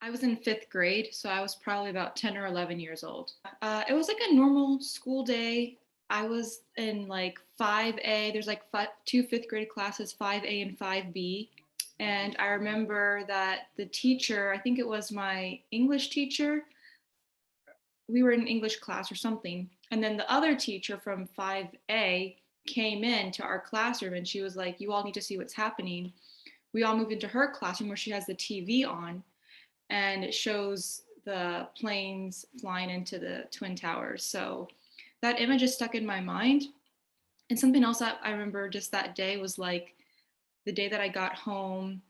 I was in fifth grade, so I was probably about 10 or 11 years old. It was like a normal school day. I was in like 5A. There's like two fifth grade classes, 5A and 5B. And I remember that the teacher, I think it was my English teacher, we were in English class or something. And then the other teacher from 5A came in to our classroom and she was like, "You all need to see what's happening." We all moved into her classroom where she has the TV on and it shows the planes flying into the Twin Towers. So that image is stuck in my mind. And something else that I remember just that day was like the day that I got home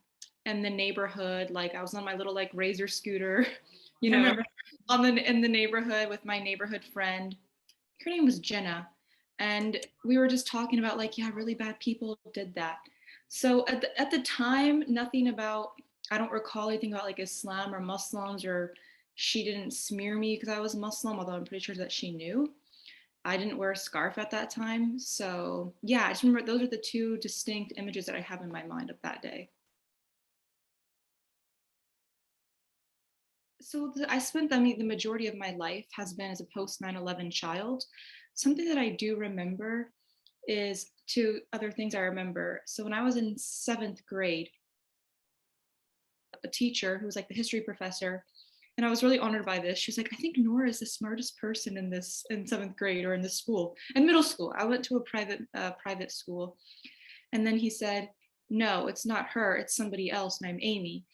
and the neighborhood, like I was on my little like razor scooter, you I know, remember. in the neighborhood with my neighborhood friend. Her name was Jenna. And we were just talking about like, yeah, really bad people did that. So at the time, nothing about, I don't recall anything about like Islam or Muslims, or she didn't smear me because I was Muslim, although I'm pretty sure that she knew. I didn't wear a scarf at that time. So yeah, I just remember those are the two distinct images that I have in my mind of that day. So I spent, I mean, the majority of my life has been as a post 9/11 child. Something that I do remember is two other things I remember. So when I was in seventh grade, a teacher who was like the history professor, and I was really honored by this. She was like, "I think Nora is the smartest person in this in seventh grade or in this school and middle school." I went to a private school, and then he said, "No, it's not her. It's somebody else, and I'm Amy."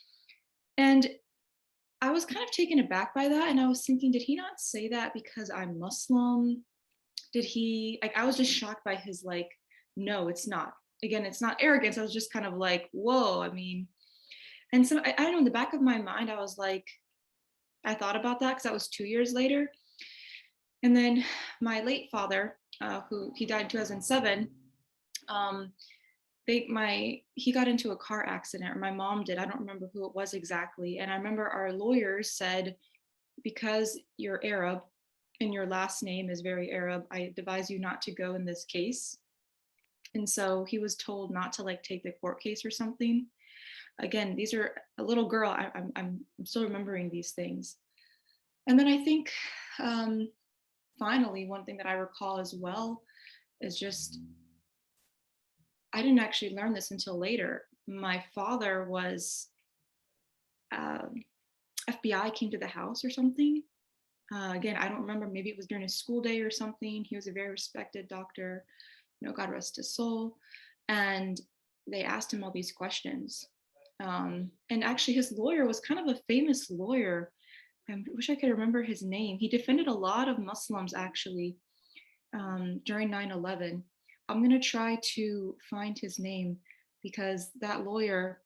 And I was kind of taken aback by that, and I was thinking, did he not say that because I'm Muslim? Did he like? I was just shocked by his like, no, it's not. Again, it's not arrogance. I was just kind of like, whoa. I mean, and so I don't know. In the back of my mind, I was like, I thought about that because that was 2 years later. And then my late father, who he died in 2007, um, he got into a car accident, or my mom did. I don't remember who it was exactly. And I remember our lawyers said, because you're Arab and your last name is very Arab, I advise you not to go in this case. And so he was told not to like take the court case or something. Again, these are a little girl. I'm still remembering these things. And then I think um, finally, one thing that I recall as well is just I didn't actually learn this until later. My father was um, FBI came to the house or something. Again, I don't remember. Maybe it was during a school day or something. He was a very respected doctor. You know, God rest his soul. And they asked him all these questions. And actually, his lawyer was kind of a famous lawyer. I wish I could remember his name. He defended a lot of Muslims actually during 9/11. I'm going to try to find his name because that lawyer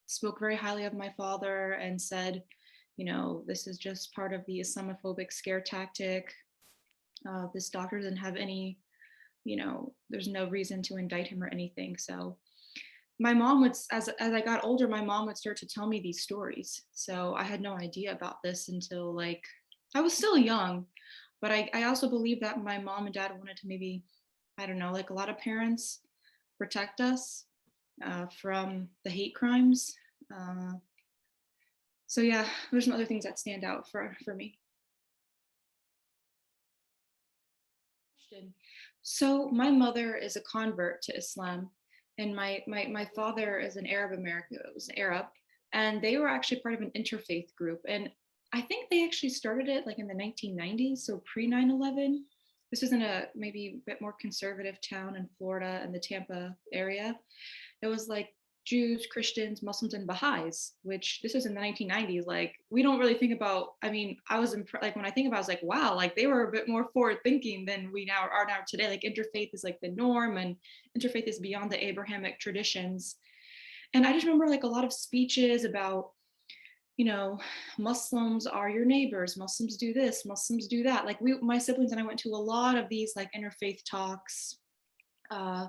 spoke very highly of my father and said, you know, this is just part of the Islamophobic scare tactic. This doctor doesn't have any, you know, there's no reason to indict him or anything. So my mom would, as I got older, my mom would start to tell me these stories. So I had no idea about this until like I was still young, but I also believe that my mom and dad wanted to maybe, I don't know, like a lot of parents, protect us from the hate crimes. Uh, so yeah, there's some other things that stand out for me. So my mother is a convert to Islam, and my father is an Arab American, was an Arab, and they were actually part of an interfaith group. And I think they actually started it like in the 1990s, so pre 9/11. This was in a maybe a bit more conservative town in Florida in the Tampa area. It was like Jews, Christians, Muslims, and Baha'is, which this was in the 1990s. Like, we don't really think about, I mean, I was like, when I think about it, I was like, wow, like they were a bit more forward thinking than we now are now today. Like, interfaith is like the norm, and interfaith is beyond the Abrahamic traditions. And I just remember like a lot of speeches about, you know, Muslims are your neighbors, Muslims do this, Muslims do that. Like, my siblings and I went to a lot of these like interfaith talks. Uh,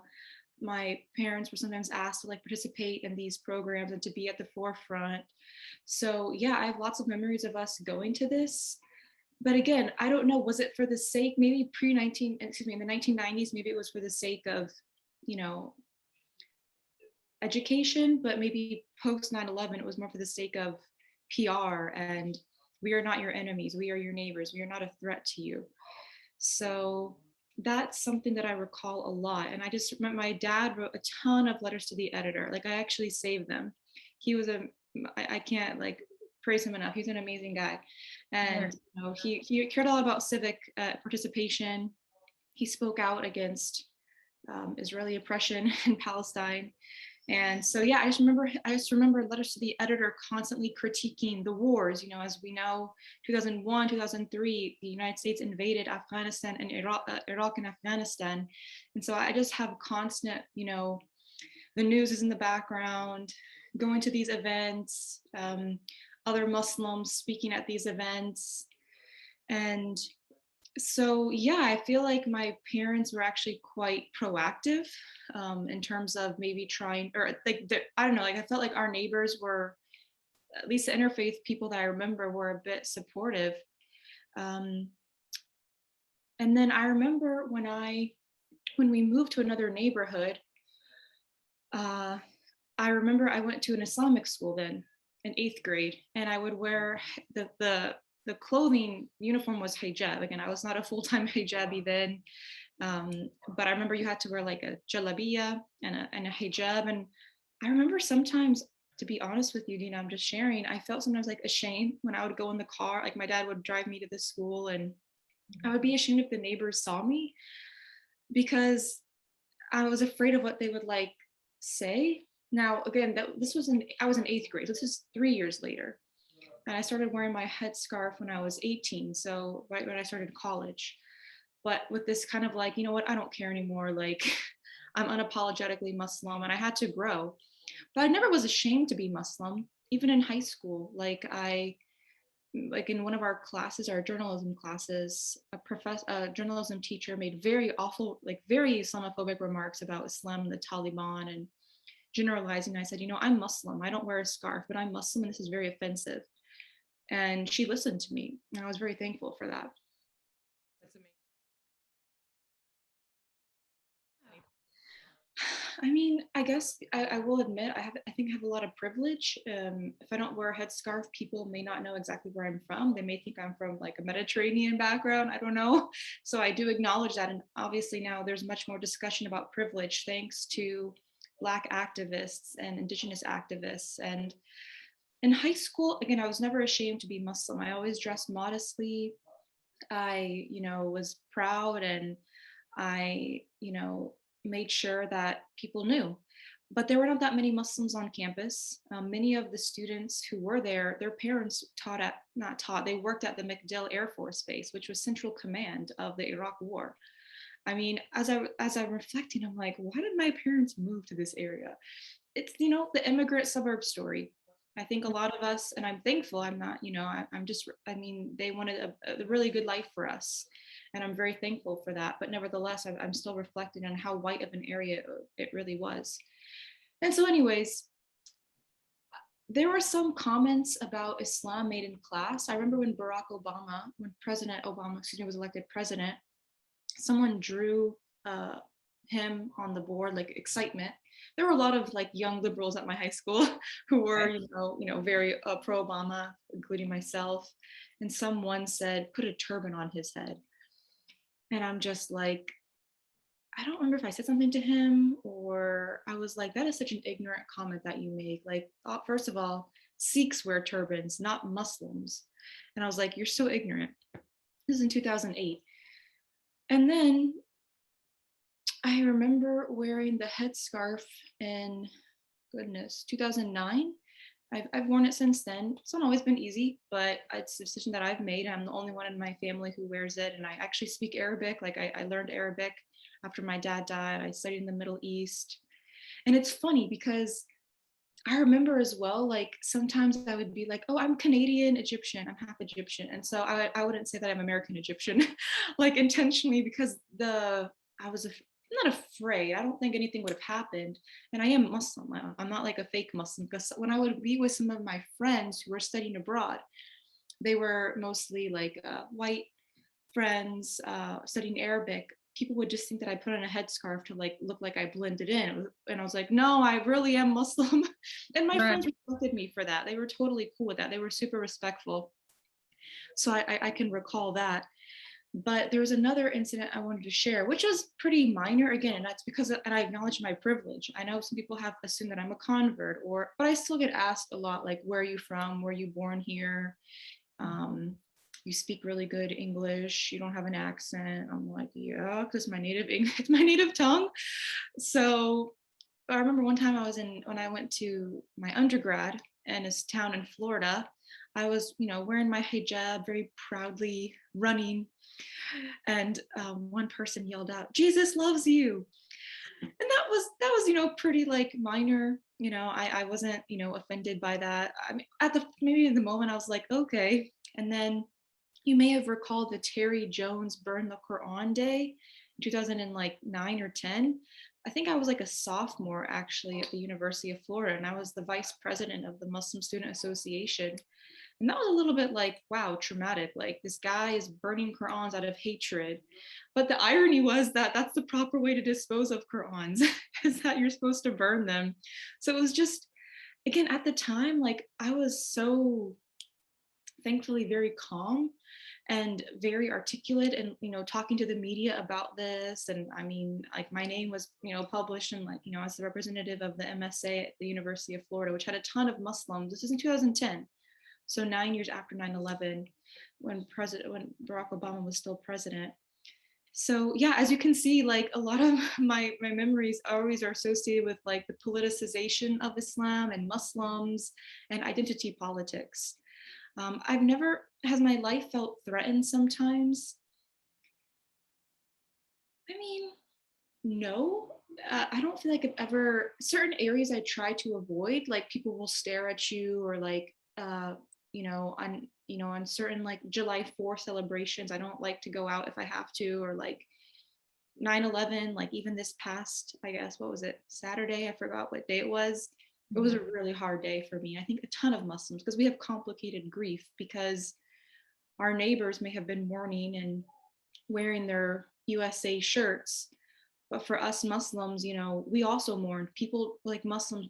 my parents were sometimes asked to like participate in these programs and to be at the forefront. So yeah, I have lots of memories of us going to this. But again, I don't know, was it for the sake, maybe pre 19, excuse me, in the 1990s, maybe it was for the sake of, you know, education, but maybe post 9/11, it was more for the sake of, PR and we are not your enemies, we are your neighbors, we are not a threat to you. So that's something that I recall a lot. And I just remember my dad wrote a ton of letters to the editor. Like I actually saved them. He was I can't like praise him enough. He's an amazing guy. Yeah. And you know, he cared a lot about civic participation. He spoke out against Israeli oppression in Palestine. And so yeah, I just remember letters to the editor constantly critiquing the wars. You know, as we know, 2001, 2003, the United States invaded Afghanistan and Iraq and Afghanistan. And so I just have constant, you know, the news is in the background, going to these events, other Muslims speaking at these events. And so yeah, I feel like my parents were actually quite proactive in terms of maybe trying, or like I don't know, like I felt like our neighbors were, at least the interfaith people that I remember, were a bit supportive. Um, and then I remember when we moved to another neighborhood, uh, I remember I went to an Islamic school then in 8th grade, and I would wear the clothing uniform was hijab. Again, I was not a full-time hijabi then, but I remember you had to wear like a jalabiya and a hijab. And I remember sometimes, to be honest with you, Dina, I'm just sharing, I felt sometimes like ashamed when I would go in the car. Like my dad would drive me to the school, and I would be ashamed if the neighbors saw me because I was afraid of what they would like say. Now, again, this was I was in 8th grade. This is 3 years later. And I started wearing my headscarf when I was 18. So right when I started college. But with this kind of like, you know what, I don't care anymore. Like I'm unapologetically Muslim and I had to grow. But I never was ashamed to be Muslim, even in high school. Like in one of our classes, our journalism classes, a journalism teacher made very awful, like very Islamophobic remarks about Islam and the Taliban and generalizing. I said, you know, I'm Muslim. I don't wear a scarf, but I'm Muslim and this is very offensive. And she listened to me. And I was very thankful for that. That's amazing. I mean, I guess I will admit I think I have a lot of privilege. If I don't wear a headscarf, people may not know exactly where I'm from. They may think I'm from like a Mediterranean background. I don't know. So I do acknowledge that. And obviously now there's much more discussion about privilege thanks to Black activists and Indigenous activists. And in high school, again, I was never ashamed to be Muslim. I always dressed modestly. I, you know, was proud and I, you know, made sure that people knew. But there were not that many Muslims on campus. Many of the students who were there, their parents not taught, they worked at the MacDill Air Force Base, which was central command of the Iraq War. I mean, as I'm reflecting, I'm like, why did my parents move to this area? It's, you know, the immigrant suburb story. I think a lot of us, and I'm thankful, I'm not, you know, I'm just, I mean, they wanted a really good life for us. And I'm very thankful for that. But nevertheless, I'm still reflecting on how white of an area it really was. And so, anyways, there were some comments about Islam made in class. I remember when President Obama, excuse me, was elected president, someone drew uh, him on the board, like excitement. There were a lot of like young liberals at my high school who were, Okay. very pro-Obama, including myself. And someone said, "Put a turban on his head," and I'm just like, I don't remember if I said something to him or I was like, that is such an ignorant comment that you make. Like, first of all, Sikhs wear turbans, not Muslims. And I was like, you're so ignorant. This is in 2008. And then I remember wearing the headscarf in, goodness, 2009. I've worn it since then. It's not always been easy, but it's a decision that I've made. I'm the only one in my family who wears it. And I actually speak Arabic. Like I learned Arabic after my dad died. I studied in the Middle East. And it's funny because I remember as well, like sometimes I would be like, oh, I'm Canadian Egyptian, I'm half Egyptian. And so I wouldn't say that I'm American Egyptian, like intentionally, because I was not afraid. I don't think anything would have happened. And I am Muslim. I'm not like a fake Muslim because when I would be with some of my friends who were studying abroad, they were mostly like white friends studying Arabic. people would just think that I put on a headscarf to like look like I blended in. And I was like, no, I really am Muslim. And my Right. friends respected me for that. They were totally cool with that. They were super respectful. So I can recall that. But there was another incident I wanted to share, which was pretty minor again, and that's because, and I acknowledge my privilege. I know some people have assumed that I'm a convert, or, but I still get asked a lot, like, where are you from? Were you born here? Um, you speak really good English. You don't have an accent. I'm like, yeah, because my native English, it's my native tongue. So I remember one time when I went to my undergrad in this town in Florida, I was, wearing my hijab very proudly, running, and one person yelled out, "Jesus loves you." And that was pretty like minor. I wasn't offended by that. I mean, maybe in the moment I was like, okay. And then you may have recalled the Terry Jones Burn the Quran Day in 2009 or 10. I think I was like a sophomore actually at the University of Florida, and I was the vice president of the Muslim Student Association. And that was a little bit like, wow, traumatic. Like this guy is burning Qur'ans out of hatred. But the irony was that that's the proper way to dispose of Qur'ans, is that you're supposed to burn them. So it was just, again, at the time, like I was so thankfully very calm and very articulate, and talking to the media about this. And I mean, like my name was published and like as the representative of the MSA at the University of Florida, which had a ton of Muslims. This is in 2010, so 9 years after 9/11, when Barack Obama was still president. So yeah, as you can see, like a lot of my memories always are associated with like the politicization of Islam and Muslims and identity politics. I've never has my life felt threatened sometimes? I mean, no. I don't feel like I've ever, certain areas I try to avoid, like people will stare at you, or like on certain like July 4th celebrations, I don't like to go out if I have to, or like 9/11, like even this past, I guess, what was it, Saturday, I forgot what day it was. It was a really hard day for me. I think a ton of Muslims, because we have complicated grief, because our neighbors may have been mourning and wearing their USA shirts, but for us Muslims, we also mourned. People like Muslims,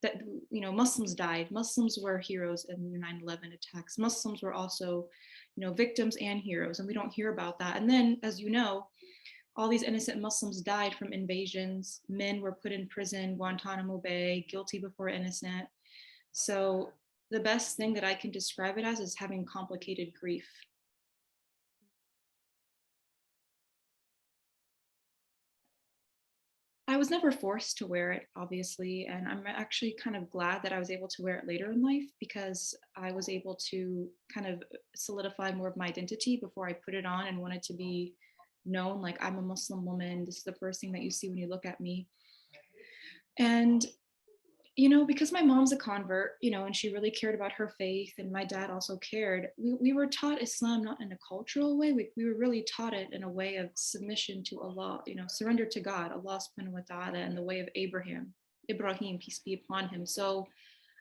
that Muslims died. Muslims were heroes in the 9/11 attacks. Muslims were also, victims and heroes, and we don't hear about that. And then, as you know, all these innocent Muslims died from invasions. Men were put in prison, Guantanamo Bay, guilty before innocent. So the best thing that I can describe it as is having complicated grief. I was never forced to wear it, obviously, and I'm actually kind of glad that I was able to wear it later in life, because I was able to kind of solidify more of my identity before I put it on and wanted to be known like I'm a Muslim woman. This is the first thing that you see when you look at me. And because my mom's a convert, and she really cared about her faith, and my dad also cared, we were taught Islam not in a cultural way. We were really taught it in a way of submission to Allah, surrender to God, Allah subhanahu wa ta'ala, in the way of Ibrahim, peace be upon him. So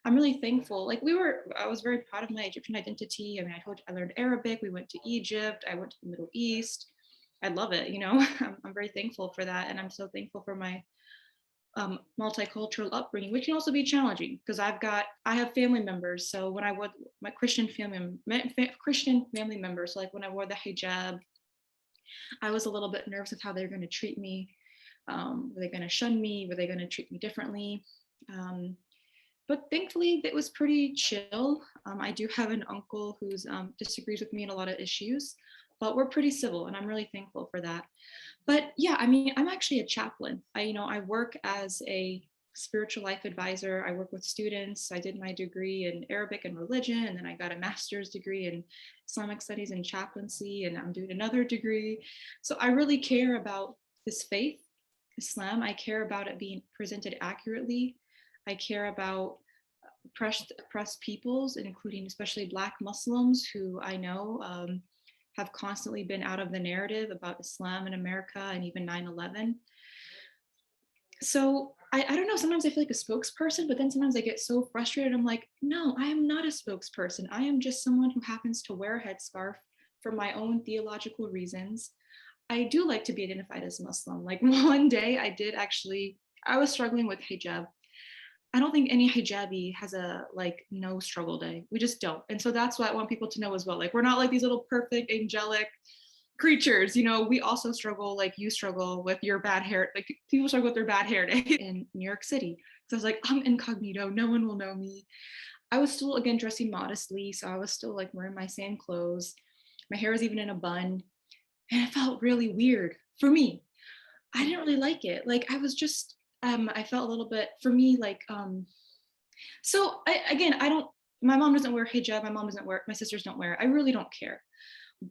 I'm really thankful. Like I was very proud of my Egyptian identity. I mean, I learned Arabic, we went to Egypt, I went to the Middle East. I love it, I'm very thankful for that. And I'm so thankful for my multicultural upbringing, which can also be challenging, because I have family members. So when I would my Christian family members, so like when I wore the hijab, I was a little bit nervous of how they were going to treat me. Were they going to shun me? Were they going to treat me differently? But thankfully, it was pretty chill. I do have an uncle who's disagrees with me in a lot of issues, but we're pretty civil, and I'm really thankful for that. But yeah, I mean, I'm actually a chaplain. I work as a spiritual life advisor. I work with students. I did my degree in Arabic and religion, and then I got a master's degree in Islamic studies and chaplaincy, and I'm doing another degree. So I really care about this faith, Islam. I care about it being presented accurately. I care about oppressed peoples, including especially Black Muslims, who I know have constantly been out of the narrative about Islam in America, and even 9/11. So I don't know, sometimes I feel like a spokesperson, but then sometimes I get so frustrated. I'm like, no, I am not a spokesperson. I am just someone who happens to wear a headscarf for my own theological reasons. I do like to be identified as Muslim. Like one day I did actually, I was struggling with hijab. I don't think any hijabi has a like no struggle day. We just don't. And so that's what I want people to know as well. Like we're not like these little perfect angelic creatures, you know, we also struggle like you struggle with your bad hair. Like people struggle with their bad hair day in New York City. So I was like, I'm incognito, no one will know me. I was still again dressing modestly, so I was still like wearing my same clothes. My hair was even in a bun, and it felt really weird for me. I didn't really like it. Like I was just I felt a little bit for me like so again, I don't, my mom doesn't wear hijab, my mom doesn't wear it, my sisters don't wear it. I really don't care.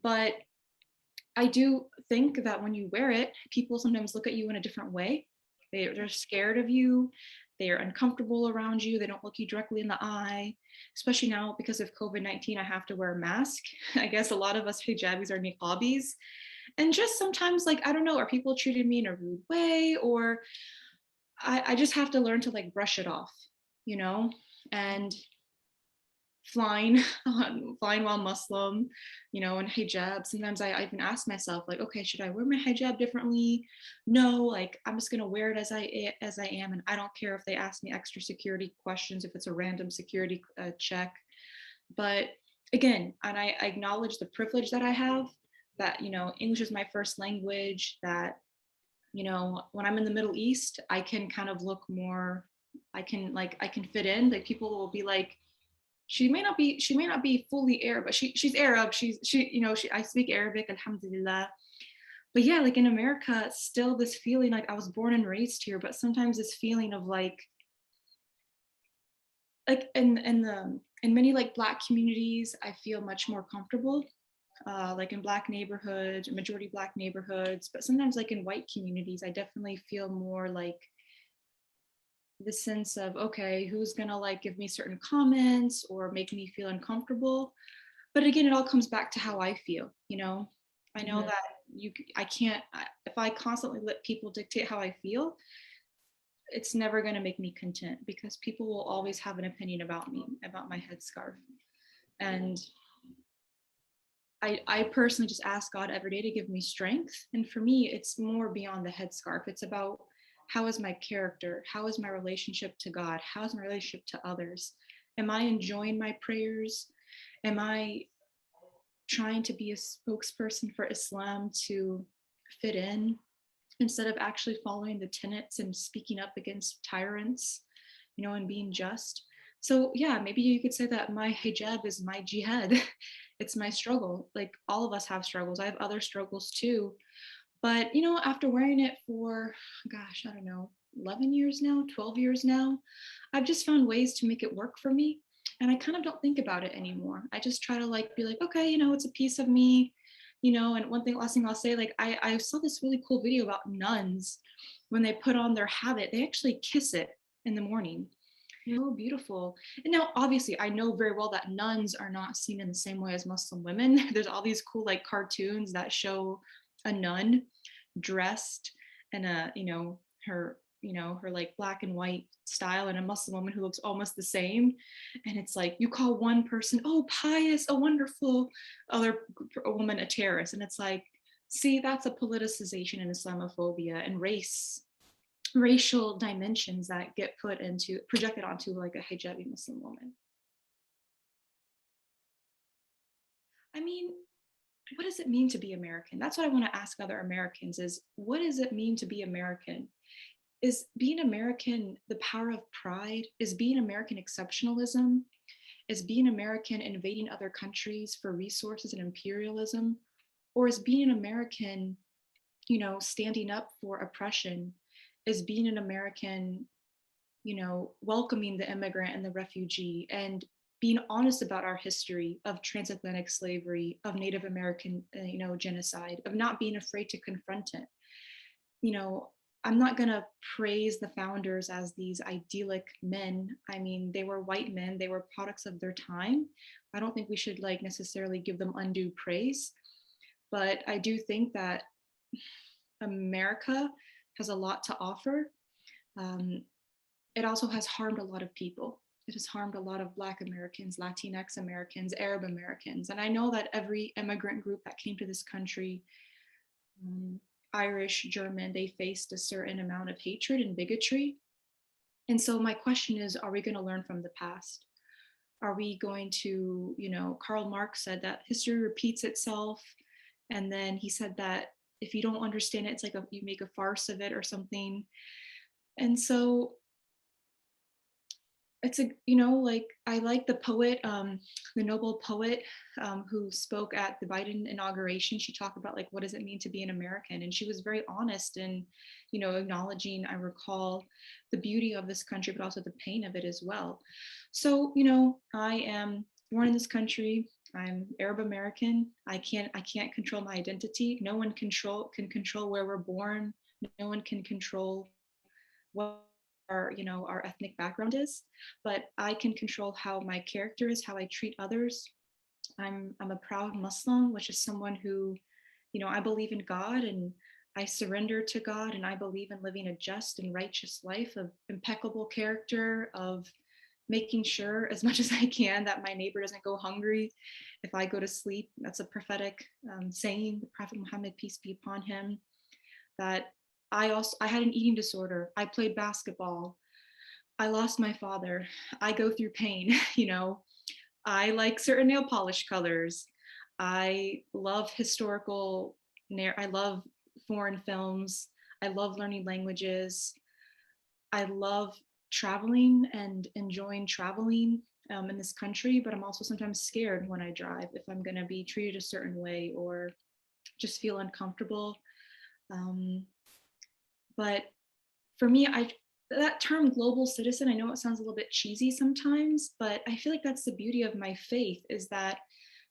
But I do think that when you wear it, people sometimes look at you in a different way. They're scared of you. They are uncomfortable around you. They don't look you directly in the eye. Especially now because of COVID-19, I have to wear a mask. I guess a lot of us hijabis are niqabis. And just sometimes, like, I don't know, are people treating me in a rude way? Or I just have to learn to like brush it off, you know? And flying flying while Muslim, you know, and hijab. Sometimes I even ask myself, like, okay, should I wear my hijab differently? No, like I'm just gonna wear it as I am, and I don't care if they ask me extra security questions, if it's a random security check. But again, and I acknowledge the privilege that I have, that you know, English is my first language. That you know, when I'm in the Middle East, I can kind of look more. I can fit in. Like people will be like, she may not be fully Arab, but she's Arab. She you know she I speak Arabic, alhamdulillah. But yeah, like in America, still this feeling like I was born and raised here, but sometimes this feeling of like in many like Black communities, I feel much more comfortable. Like in Black neighborhoods, majority Black neighborhoods, but sometimes like in white communities, I definitely feel more like the sense of okay, who's gonna like give me certain comments or make me feel uncomfortable. But again, it all comes back to how I feel, you know. I know that I can't, if I constantly let people dictate how I feel, it's never going to make me content because people will always have an opinion about me, about my headscarf. And I personally just ask God every day to give me strength. And for me, it's more beyond the headscarf. It's about how is my character? How is my relationship to God? How is my relationship to others? Am I enjoying my prayers? Am I trying to be a spokesperson for Islam to fit in instead of actually following the tenets and speaking up against tyrants, you know, and being just? So yeah, maybe you could say that my hijab is my jihad. It's my struggle. Like all of us have struggles. I have other struggles too. But you know, after wearing it for, gosh, I don't know, 11 years now, 12 years now, I've just found ways to make it work for me. And I kind of don't think about it anymore. I just try to like be like, okay, you know, it's a piece of me, you know. And one thing, last thing I'll say, like I saw this really cool video about nuns when they put on their habit, they actually kiss it in the morning. So beautiful. And now, obviously, I know very well that nuns are not seen in the same way as Muslim women. There's all these cool like cartoons that show a nun dressed in a, you know, her like black and white style, and a Muslim woman who looks almost the same. And it's like you call one person, oh, pious, oh, wonderful, other a woman a terrorist. And it's like, see, that's a politicization and Islamophobia and racial dimensions that get projected onto like a hijabi Muslim woman. I mean, what does it mean to be American? That's what I want to ask other Americans is what does it mean to be American? Is being American the power of pride? Is being American exceptionalism? Is being American invading other countries for resources and imperialism? Or is being an American, you know, standing up for oppression? Is being an American, you know, welcoming the immigrant and the refugee and being honest about our history of transatlantic slavery, of Native American, you know, genocide, of not being afraid to confront it? You know, I'm not going to praise the founders as these idyllic men. I mean, they were white men, they were products of their time. I don't think we should like necessarily give them undue praise, but I do think that America has a lot to offer. Um, it also has harmed a lot of people. It has harmed a lot of Black Americans, Latinx Americans, Arab Americans. And I know that every immigrant group that came to this country um, Irish, German, they faced a certain amount of hatred and bigotry. And so my question is, are we going to learn from the past? Are we going to, Karl Marx said that history repeats itself. And then he said that if you don't understand it, it's like you make a farce of it or something. And so it's like I like the poet, the Nobel poet, who spoke at the Biden inauguration. She talked about like what does it mean to be an American, and she was very honest in, acknowledging, I recall, the beauty of this country, but also the pain of it as well. So I am born in this country. I'm Arab American. I can't control my identity. No one can control where we're born. No one can control what our ethnic background is, but I can control how my character is, how I treat others. I'm a proud Muslim, which is someone who, I believe in God, and I surrender to God, and I believe in living a just and righteous life of impeccable character, of making sure as much as I can that my neighbor doesn't go hungry if I go to sleep. That's a prophetic saying, the Prophet Muhammad, peace be upon him, that I had an eating disorder. I played basketball. I lost my father. I go through pain, I like certain nail polish colors. I love I love foreign films. I love learning languages. I love traveling and enjoying traveling in this country, but I'm also sometimes scared when I drive if I'm going to be treated a certain way or just feel uncomfortable. Um, but for me, that term global citizen, I know it sounds a little bit cheesy sometimes, but I feel like that's the beauty of my faith, is that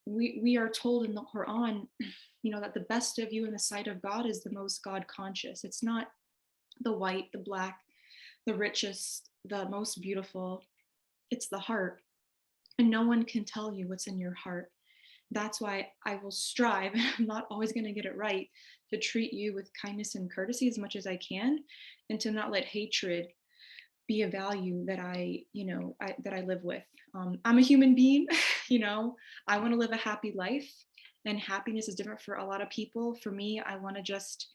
we are told in the Quran, that the best of you in the sight of God is the most God conscious. It's not the white, the black, the richest, the most beautiful. It's the heart. And no one can tell you what's in your heart. That's why I will strive, I'm not always going to get it right, to treat you with kindness and courtesy as much as I can, and to not let hatred be a value that that I live with. I'm a human being, you know, I want to live a happy life, and happiness is different for a lot of people. For me, I want to just,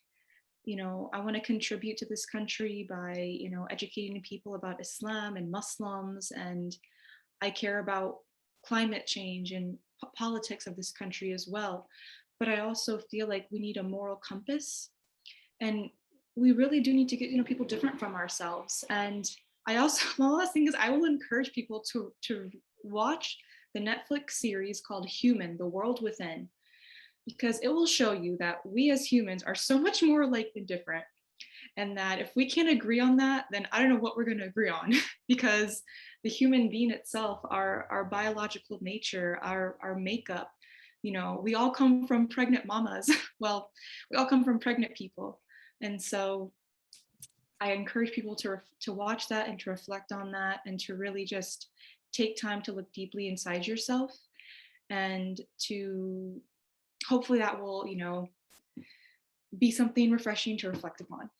I want to contribute to this country by, educating people about Islam and Muslims, and I care about climate change and politics of this country as well. But I also feel like we need a moral compass, and we really do need to get people different from ourselves. And I also one last thing is I will encourage people to watch the Netflix series called Human: The World Within, because it will show you that we as humans are so much more alike than different, and that if we can't agree on that, then I don't know what we're going to agree on. Because the human being itself, our biological nature, our makeup, we all come from pregnant mamas. Well, we all come from pregnant people. And so I encourage people to watch that and to reflect on that, and to really just take time to look deeply inside yourself, and to hopefully that will be something refreshing to reflect upon.